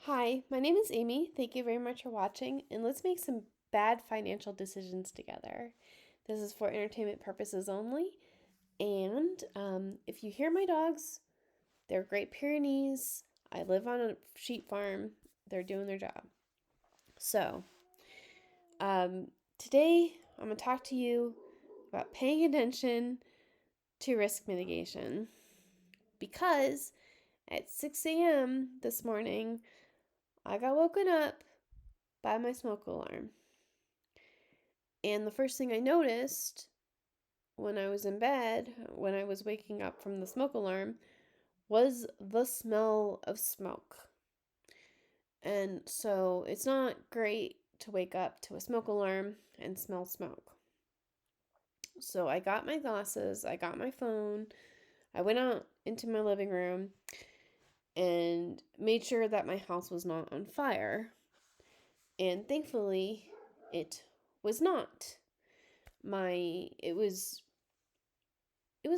Hi, my name is Amy. Thank you very much for watching, and let's make some bad financial decisions together. This is for entertainment purposes only, and if you hear my dogs, they're Great Pyrenees. I live on a sheep farm. They're doing their job. So, um, today I'm going to talk to you about paying attention to risk mitigation because at 6 a.m. this morning, I got woken up by my smoke alarm. And the first thing I noticed when I was in bed, when I was waking up from the smoke alarm, was the smell of smoke. And so it's not great to wake up to a smoke alarm and smell smoke. So I got my glasses, I got my phone, I went out into my living room and made sure that my house was not on fire. And thankfully, it was not. It was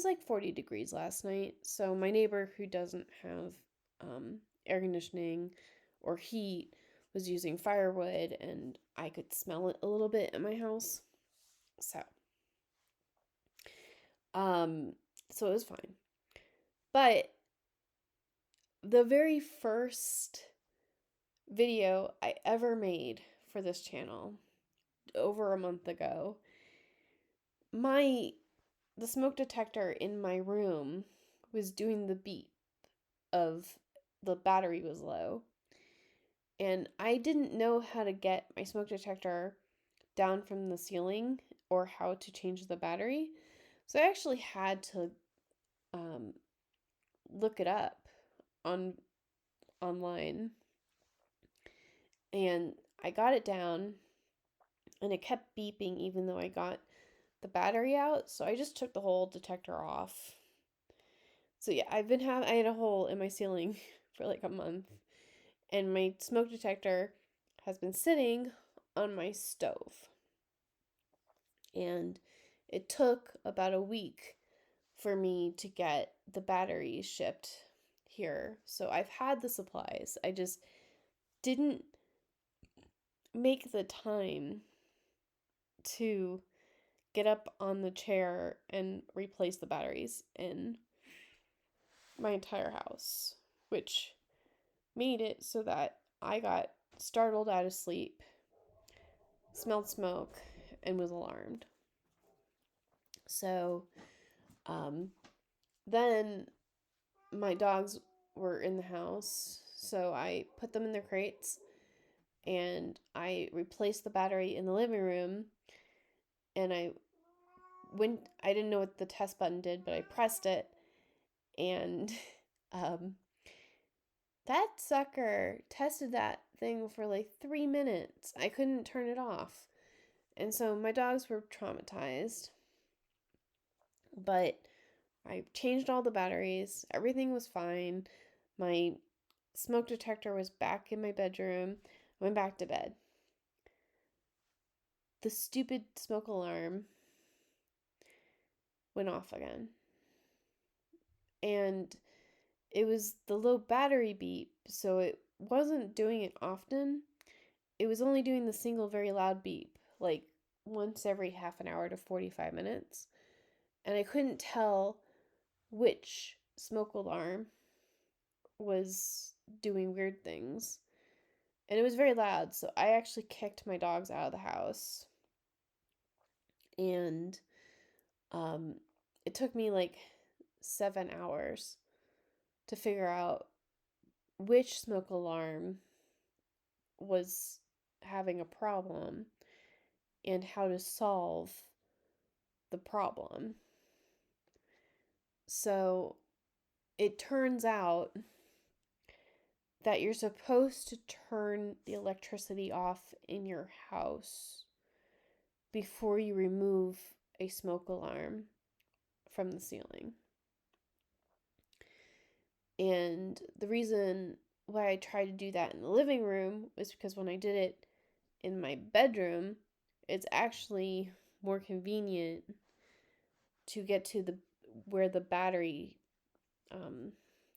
like 40 degrees last night. So my neighbor who doesn't have air conditioning or heat was using firewood, and I could smell it a little bit in my house. So um so it was fine. But the very first video I ever made for this channel over a month ago, my the smoke detector in my room was doing the beep of the battery was low. And I didn't know how to get my smoke detector down from the ceiling or how to change the battery. So I actually had to um, look it up on online, and I got it down, and it kept beeping even though I got the battery out. So I just took the whole detector off. So yeah, I had a hole in my ceiling for like a month, and my smoke detector has been sitting on my stove. And it took about a week for me to get the batteries shipped here. So I've had the supplies. I just didn't make the time to get up on the chair and replace the batteries in my entire house, which made it so that I got startled out of sleep, smelled smoke, and was alarmed. So, um, then my dogs were in the house, so I put them in their crates and I replaced the battery in the living room. And I didn't know what the test button did, but I pressed it, and um, that sucker tested that thing for like 3 minutes. I couldn't turn it off. And so my dogs were traumatized. But I changed all the batteries. Everything was fine. My smoke detector was back in my bedroom. I went back to bed. The stupid smoke alarm went off again. And it was the low battery beep, so it wasn't doing it often. It was only doing the single very loud beep, like once every half an hour to 45 minutes. And I couldn't tell which smoke alarm was doing weird things. And it was very loud, so I actually kicked my dogs out of the house. And um, it took me like 7 hours to figure out which smoke alarm was having a problem and how to solve the problem. So it turns out that you're supposed to turn the electricity off in your house before you remove a smoke alarm from the ceiling. And the reason why I tried to do that in the living room was because when I did it in my bedroom, it's actually more convenient to get to the where the battery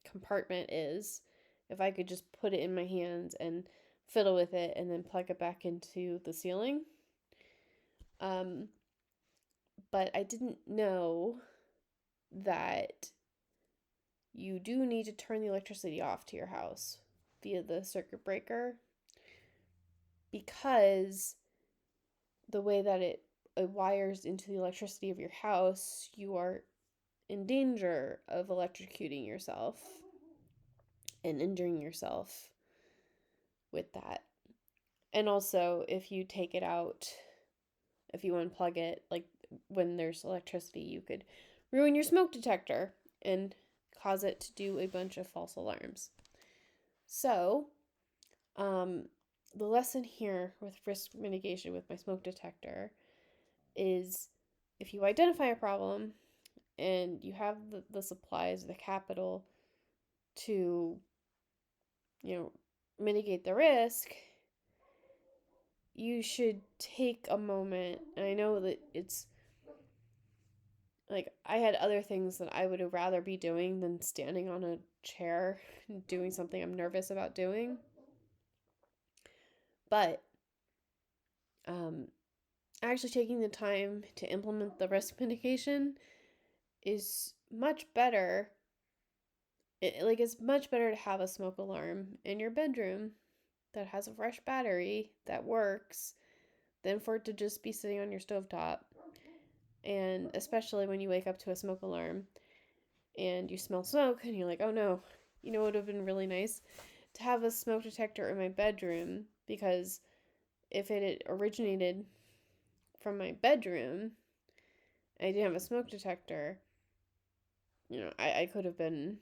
compartment is if I could just put it in my hands and fiddle with it and then plug it back into the ceiling. But I didn't know that you do need to turn the electricity off to your house via the circuit breaker, because the way that it wires into the electricity of your house, you are in danger of electrocuting yourself and injuring yourself with that. And also, if you take it out, if you unplug it, like when there's electricity, you could ruin your smoke detector and cause it to do a bunch of false alarms. So, the lesson here with risk mitigation with my smoke detector is, if you identify a problem and you have the supplies, the capital to, mitigate the risk, you should take a moment. And I know that it's like, I had other things that I would rather be doing than standing on a chair doing something I'm nervous about doing. But actually taking the time to implement the risk mitigation is much better. It's much better to have a smoke alarm in your bedroom that has a fresh battery that works than for it to just be sitting on your stovetop. And especially when you wake up to a smoke alarm and you smell smoke and you're like, oh no. It would have been really nice to have a smoke detector in my bedroom, because if it had originated from my bedroom and I didn't have a smoke detector, I could have been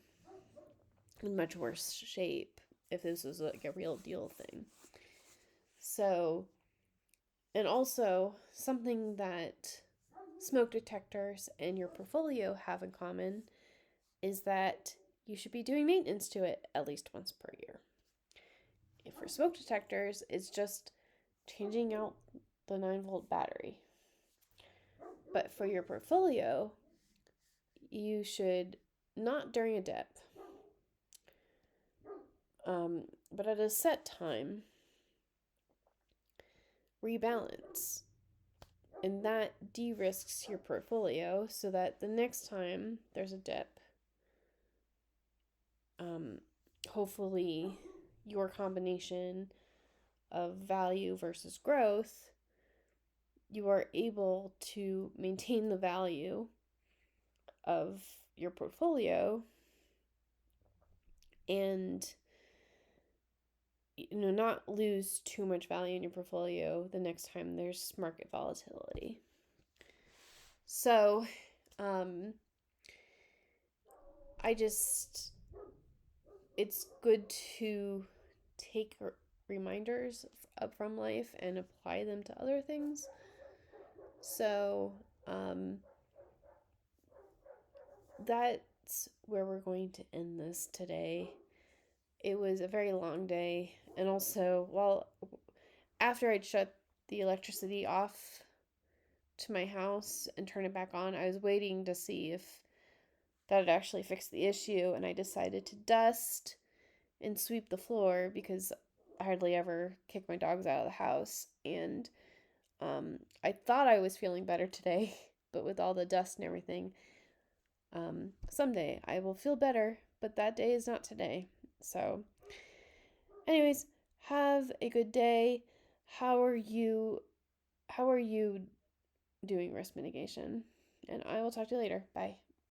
in much worse shape if this was like a real deal thing. So, and also something that smoke detectors and your portfolio have in common is that you should be doing maintenance to it at least once per year. If for smoke detectors, it's just changing out the 9-volt battery. But for your portfolio, you should, not during a dip, but at a set time, rebalance. And that de-risks your portfolio so that the next time there's a dip, hopefully your combination of value versus growth, you are able to maintain the value of your portfolio and not lose too much value in your portfolio the next time there's market volatility. So, it's good to take reminders from life and apply them to other things. So, that's where we're going to end this today. It was a very long day, and also, after I'd shut the electricity off to my house and turn it back on, I was waiting to see if that would actually fix the issue, and I decided to dust and sweep the floor because I hardly ever kick my dogs out of the house. And I thought I was feeling better today, but with all the dust and everything, someday I will feel better, but that day is not today. So, anyways, have a good day. How are you doing risk mitigation? And I will talk to you later. Bye.